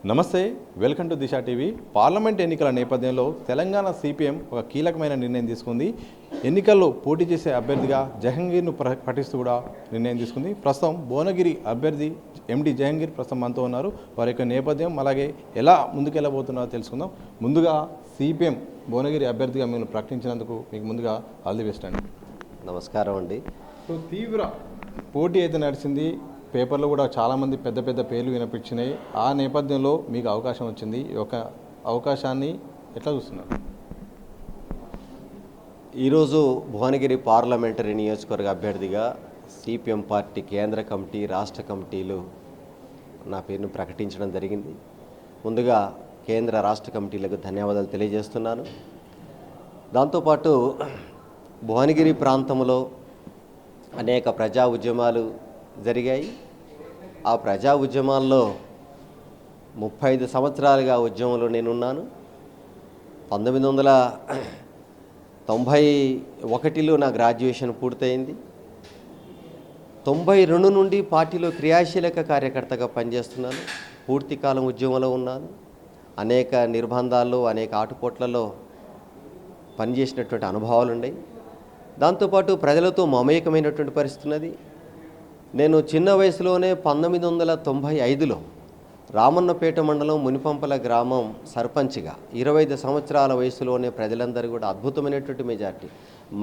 నమస్తే, welcome to Disha TV. Parliament ఎన్నికల నేపథ్యంలో తెలంగాణ సిపిఎం ఒక కీలకమైన నిర్ణయం తీసుకుంది. ఎన్నికల్లో పోటీ చేసే అభ్యర్థిగా జహంగీర్ను ప్రకటిస్తూ కూడా నిర్ణయం తీసుకుంది. ప్రస్తుతం భువనగిరి అభ్యర్థి ఎండి జహంగీర్ ప్రస్తుతం మనతో ఉన్నారు. వారి యొక్క నేపథ్యం అలాగే ఎలా ముందుకెళ్ళబోతున్నారో తెలుసుకుందాం. ముందుగా సిపిఎం భువనగిరి అభ్యర్థిగా మేము ప్రకటించినందుకు మీకు ముందుగా ఆల్ ది బెస్ట్ అండి. నమస్కారం అండి. సో తీవ్ర పోటీ అయితే నడిచింది. పేపర్లో కూడా చాలామంది పెద్ద పెద్ద పేర్లు వినిపించినాయి. ఆ నేపథ్యంలో మీకు అవకాశం వచ్చింది. ఈ యొక్క అవకాశాన్ని ఎట్లా చూస్తున్నారు? ఈరోజు భువనగిరి పార్లమెంటరీ నియోజకవర్గ అభ్యర్థిగా సిపిఎం పార్టీ కేంద్ర కమిటీ రాష్ట్ర కమిటీలు నా పేరును ప్రకటించడం జరిగింది. ముందుగా కేంద్ర రాష్ట్ర కమిటీలకు ధన్యవాదాలు తెలియజేస్తున్నాను. దాంతోపాటు భువనగిరి ప్రాంతంలో అనేక ప్రజా ఉద్యమాలు జరిగాయి. ఆ ప్రజా ఉద్యమాల్లో 35 సంవత్సరాలుగా ఉద్యమంలో నేనున్నాను. 1991లో నా గ్రాడ్యుయేషన్ పూర్తయింది. 92 నుండి పార్టీలో క్రియాశీలక కార్యకర్తగా పనిచేస్తున్నాను. పూర్తికాలం ఉద్యమంలో ఉన్నాను. అనేక నిర్బంధాల్లో అనేక ఆటుపోట్లలో పనిచేసినటువంటి అనుభవాలు ఉన్నాయి. దాంతోపాటు ప్రజలతో మమేకమైనటువంటి పరిస్థితి ఉన్నది. నేను చిన్న వయసులోనే 1995లో రామన్నపేట మండలం మునిపంపల గ్రామం సర్పంచ్గా 25 సంవత్సరాల వయసులోనే ప్రజలందరూ కూడా అద్భుతమైనటువంటి మెజార్టీ,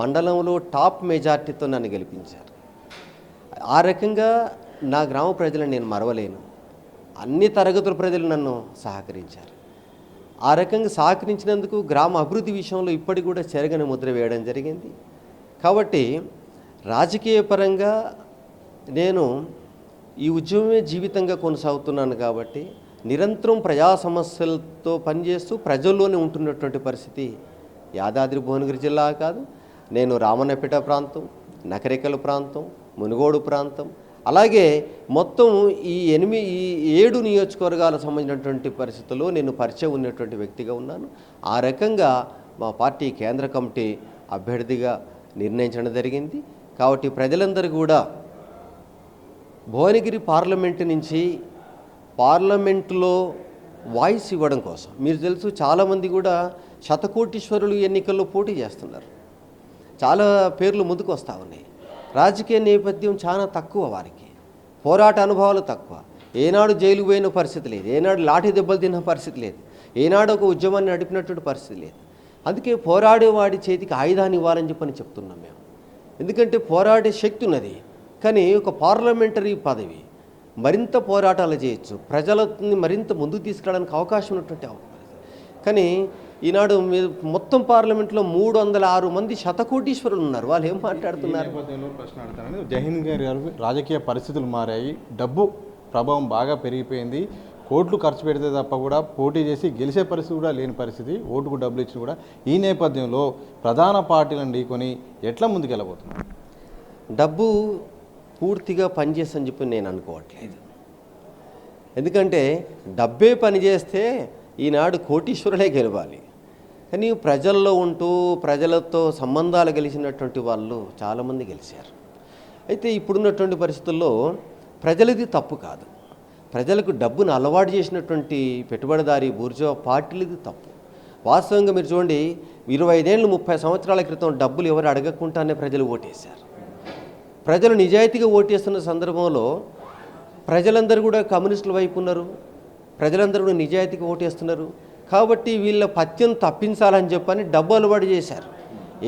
మండలంలో టాప్ మెజార్టీతో నన్ను గెలిపించారు. ఆ రకంగా నా గ్రామ ప్రజలను నేను మరవలేను. అన్ని తరగతుల ప్రజలు నన్ను సహకరించారు. ఆ రకంగా సహకరించినందుకు గ్రామ అభివృద్ధి విషయంలో ఇప్పటికి కూడా చెరగని ముద్ర వేయడం జరిగింది. కాబట్టి రాజకీయ పరంగా నేను ఈ ఉద్యమమే జీవితంగా కొనసాగుతున్నాను. కాబట్టి నిరంతరం ప్రజా సమస్యలతో పనిచేస్తూ ప్రజల్లోనే ఉంటున్నటువంటి పరిస్థితి యాదాద్రి భువనగిరి జిల్లా కాదు. నేను రామన్నపేట ప్రాంతం, నకరేకల ప్రాంతం, మునుగోడు ప్రాంతం, అలాగే మొత్తం ఈ 7 నియోజకవర్గాలకు సంబంధించినటువంటి పరిస్థితుల్లో నేను పరిచయం ఉన్నటువంటి వ్యక్తిగా ఉన్నాను. ఆ రకంగా మా పార్టీ కేంద్ర కమిటీ అభ్యర్థిగా నిర్ణయించడం జరిగింది. కాబట్టి ప్రజలందరూ కూడా భువనగిరి పార్లమెంటు నుంచి పార్లమెంటులో వాయిస్ ఇవ్వడం కోసం, మీరు తెలుసు చాలామంది కూడా శతకోటీశ్వరులు ఎన్నికల్లో పోటీ చేస్తున్నారు. చాలా పేర్లు ముందుకు వస్తూ ఉన్నాయి. రాజకీయ నేపథ్యం చాలా తక్కువ, వారికి పోరాట అనుభవాలు తక్కువ. ఏనాడు జైలుకు పోయిన పరిస్థితి లేదు, ఏనాడు లాఠీ దెబ్బలు తిన్న పరిస్థితి లేదు, ఏనాడు ఒక ఉద్యమాన్ని నడిపినటువంటి పరిస్థితి లేదు. అందుకే పోరాడేవాడి చేతికి ఆయుధాన్ని ఇవ్వాలని చెప్పని చెప్తున్నాం మేము. ఎందుకంటే పోరాడే శక్తి ఉన్నది. కానీ ఒక పార్లమెంటరీ పదవి మరింత పోరాటాలు చేయొచ్చు, ప్రజలని మరింత ముందుకు తీసుకురావడానికి అవకాశం ఉన్నటువంటి అవకాశం. కానీ ఈనాడు మొత్తం పార్లమెంట్లో 306 మంది శతకోటీశ్వరులు ఉన్నారు. వాళ్ళు ఏం మాట్లాడుతున్నారు? ప్రశ్న అడుగుతాను. జహంగీర్ గారు రాజకీయ పరిస్థితులు మారాయి, డబ్బు ప్రభావం బాగా పెరిగిపోయింది. కోట్లు ఖర్చు పెడితే తప్ప కూడా పోటీ చేసి గెలిచే పరిస్థితి కూడా లేని పరిస్థితి, ఓటుకు డబ్బులు ఇచ్చి కూడా. ఈ నేపథ్యంలో ప్రధాన పార్టీలను ఢీకొని ఎట్లా ముందుకెళ్ళబోతున్నారు? డబ్బు పూర్తిగా పనిచేస్తని చెప్పి నేను అనుకోవట్లేదు. ఎందుకంటే డబ్బే పనిచేస్తే ఈనాడు కోటీశ్వరులే గెలవాలి. కానీ ప్రజల్లో ఉంటూ ప్రజలతో సంబంధాలు గెలిచినటువంటి వాళ్ళు చాలామంది గెలిచారు. అయితే ఇప్పుడున్నటువంటి పరిస్థితుల్లో ప్రజలది తప్పు కాదు, ప్రజలకు డబ్బును అలవాటు చేసినటువంటి పెట్టుబడిదారీ బూర్జువా పార్టీలది తప్పు. వాస్తవంగా మీరు చూడండి, 25 ఏళ్ళు 30 సంవత్సరాల క్రితం డబ్బులు ఎవరు అడగకుండానే ప్రజలు ఓటేశారు. ప్రజలు నిజాయితీగా ఓటేస్తున్న సందర్భంలో ప్రజలందరూ కూడా కమ్యూనిస్టుల వైపు ఉన్నారు, ప్రజలందరూ కూడా నిజాయితీగా ఓటేస్తున్నారు. కాబట్టి వీళ్ళ పత్యం తప్పించాలని చెప్పని డబ్బు అలవాటు చేశారు.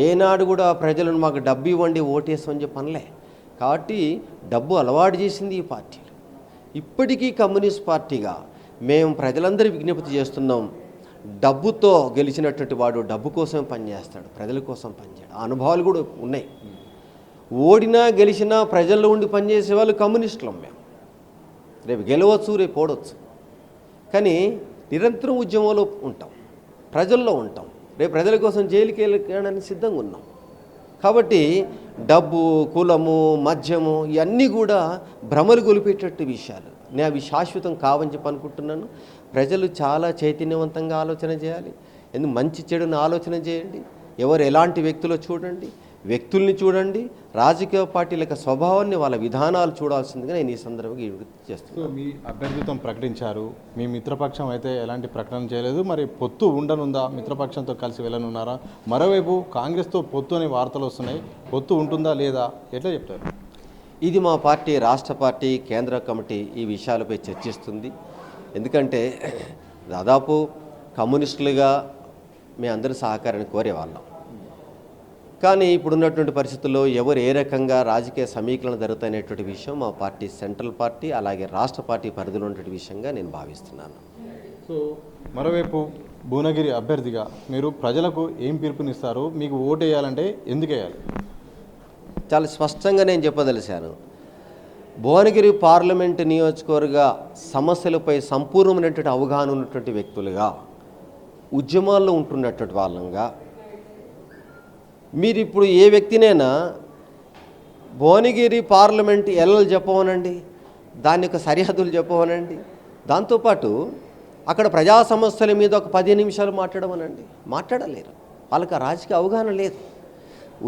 ఏనాడు కూడా ప్రజలను మాకు డబ్బు ఇవ్వండి ఓటేస్తామని చెప్పనలే. కాబట్టి డబ్బు అలవాటు చేసింది ఈ పార్టీలు. ఇప్పటికీ కమ్యూనిస్ట్ పార్టీగా మేము ప్రజలందరూ విజ్ఞప్తి చేస్తున్నాం, డబ్బుతో గెలిచినటువంటి వాడు డబ్బు కోసం పనిచేస్తాడు, ప్రజల కోసం పనిచేయడు. ఆ అనుభవాలు కూడా ఉన్నాయి. ఓడినా గెలిచినా ప్రజల్లో ఉండి పనిచేసే వాళ్ళు కమ్యూనిస్టులం మేము. రేపు గెలవచ్చు, రేపు ఓడవచ్చు, కానీ నిరంతరం ఉద్యమంలో ఉంటాం, ప్రజల్లో ఉంటాం. రేపు ప్రజల కోసం జైలుకి వెళ్ళడానికి సిద్ధంగా ఉన్నాం. కాబట్టి డబ్బు, కులము, మద్యము ఇవన్నీ కూడా భ్రమలు గొలిపేటట్టు విషయాలు. నేను అవి శాశ్వతం కావని చెప్పి అనుకుంటున్నాను. ప్రజలు చాలా చైతన్యవంతంగా ఆలోచన చేయాలి. ఎందుకు మంచి చెడుని ఆలోచన చేయండి, ఎవరు ఎలాంటి వ్యక్తులో చూడండి. వ్యక్తుల్ని చూడండి, రాజకీయ పార్టీల యొక్క స్వభావాన్ని, వాళ్ళ విధానాలు చూడాల్సిందిగా నేను ఈ సందర్భంగా విజ్ఞప్తి చేస్తున్నాను. సో మీ అభ్యర్థిత్వం ప్రకటించారు, మీ మిత్రపక్షం అయితే ఎలాంటి ప్రకటన చేయలేదు. మరి పొత్తు ఉండనుందా? మిత్రపక్షంతో కలిసి వెళ్ళనున్నారా? మరోవైపు కాంగ్రెస్తో పొత్తు అనే వార్తలు వస్తున్నాయి. పొత్తు ఉంటుందా లేదా, ఎట్లా చెప్తారు? ఇది మా పార్టీ, రాష్ట్ర పార్టీ, కేంద్ర కమిటీ ఈ విషయాలపై చర్చిస్తుంది. ఎందుకంటే దాదాపు కమ్యూనిస్టులుగా మేము అందరూ సహకారాన్ని కోరేవాళ్ళం. కానీ ఇప్పుడున్నటువంటి పరిస్థితుల్లో ఎవరు ఏ రకంగా రాజకీయ సమీకరణ జరుగుతాయనేటువంటి విషయం మా పార్టీ సెంట్రల్ పార్టీ అలాగే రాష్ట్ర పార్టీ పరిధిలో ఉన్నటువంటి విషయంగా నేను భావిస్తున్నాను. సో మరోవైపు భువనగిరి అభ్యర్థిగా మీరు ప్రజలకు ఏం పిలుపునిస్తారు? మీకు ఓటు వేయాలంటే ఎందుకు వేయాలి? చాలా స్పష్టంగా నేను చెప్పదలిచాను. భువనగిరి పార్లమెంటు నియోజకవర్గ సమస్యలపై సంపూర్ణమైనటువంటి అవగాహన ఉన్నటువంటి వ్యక్తులుగా, ఉద్యమాల్లో ఉంటున్నటువంటి వాళ్ళంగా, మీరు ఇప్పుడు ఏ వ్యక్తినైనా భువనగిరి పార్లమెంట్ ఎల్లలు చెప్పవనండి, దాని యొక్క సరిహద్దులు చెప్పవనండి, దాంతోపాటు అక్కడ ప్రజా సమస్యల మీద ఒక 10 నిమిషాలు మాట్లాడమనండి, మాట్లాడలేరు. వాళ్ళకి ఆ రాజకీయ అవగాహన లేదు.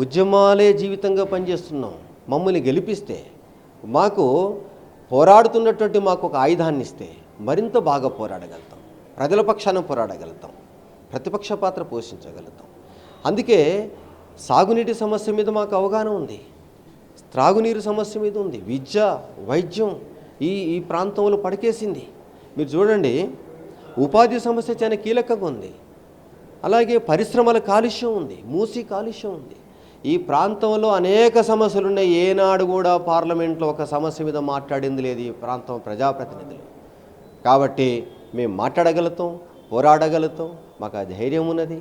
ఉద్యమాలే జీవితంగా పనిచేస్తున్నాం. మమ్మల్ని గెలిపిస్తే, మాకు పోరాడుతున్నటువంటి మాకు ఒక ఆయుధాన్ని ఇస్తే మరింత బాగా పోరాడగలుగుతాం, ప్రజల పక్షాన పోరాడగలుగుతాం, ప్రతిపక్ష పాత్ర పోషించగలుగుతాం. అందుకే సాగునీటి సమస్య మీద మాకు అవగాహన ఉంది, త్రాగునీరు సమస్య మీద ఉంది, విద్య, వైద్యం ఈ ప్రాంతంలో పడికేసింది. మీరు చూడండి, ఉపాధి సమస్య చాలా కీలకంగా ఉంది. అలాగే పరిశ్రమల కాలుష్యం ఉంది, మూసి కాలుష్యం ఉంది. ఈ ప్రాంతంలో అనేక సమస్యలు ఉన్నాయి. ఏనాడు కూడా పార్లమెంట్లో ఒక సమస్య మీద మాట్లాడింది లేదు ఈ ప్రాంతం ప్రజాప్రతినిధులు. కాబట్టి మేము మాట్లాడగలుగుతాం, పోరాడగలుగుతాం, మాకు ఆ ధైర్యం ఉన్నది.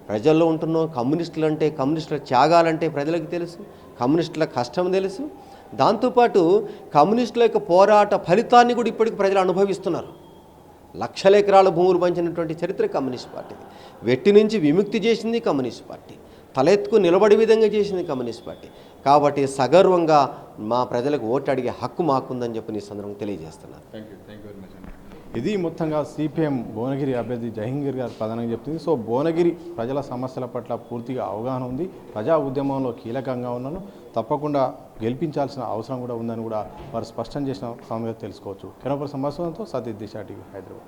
ప్రజల్లో ఉంటున్నాం. కమ్యూనిస్టులు అంటే, కమ్యూనిస్టుల త్యాగాలంటే ప్రజలకు తెలుసు, కమ్యూనిస్టుల కష్టం తెలుసు. దాంతోపాటు కమ్యూనిస్టుల యొక్క పోరాట ఫలితాన్ని కూడా ఇప్పటికి ప్రజలు అనుభవిస్తున్నారు. లక్షల ఎకరాల భూములు పంచినటువంటి చరిత్ర కమ్యూనిస్ట్ పార్టీది. వెట్టి నుంచి విముక్తి చేసింది కమ్యూనిస్ట్ పార్టీ, తలెత్తుకు నిలబడే విధంగా చేసింది కమ్యూనిస్ట్ పార్టీ. కాబట్టి సగర్వంగా మా ప్రజలకు ఓటు అడిగే హక్కు మాకుందని చెప్పి ఈ సందర్భంగా తెలియజేస్తున్నాను. Thank you very much. ఇది మొత్తంగా సిపిఎం భువనగిరి అభ్యర్థి జహంగీర్ గారు ప్రధానంగా చెప్తుంది. సో భువనగిరి ప్రజల సమస్యల పట్ల పూర్తిగా అవగాహన ఉంది, ప్రజా ఉద్యమంలో కీలకంగా ఉన్నాను, తప్పకుండా గెలిపించాల్సిన అవసరం కూడా ఉందని కూడా వారు స్పష్టం చేసిన సంగతి తెలుసుకోవచ్చు. కెనపర్ సంభాషణతో సతీష్ దిశ టీవీ, హైదరాబాద్.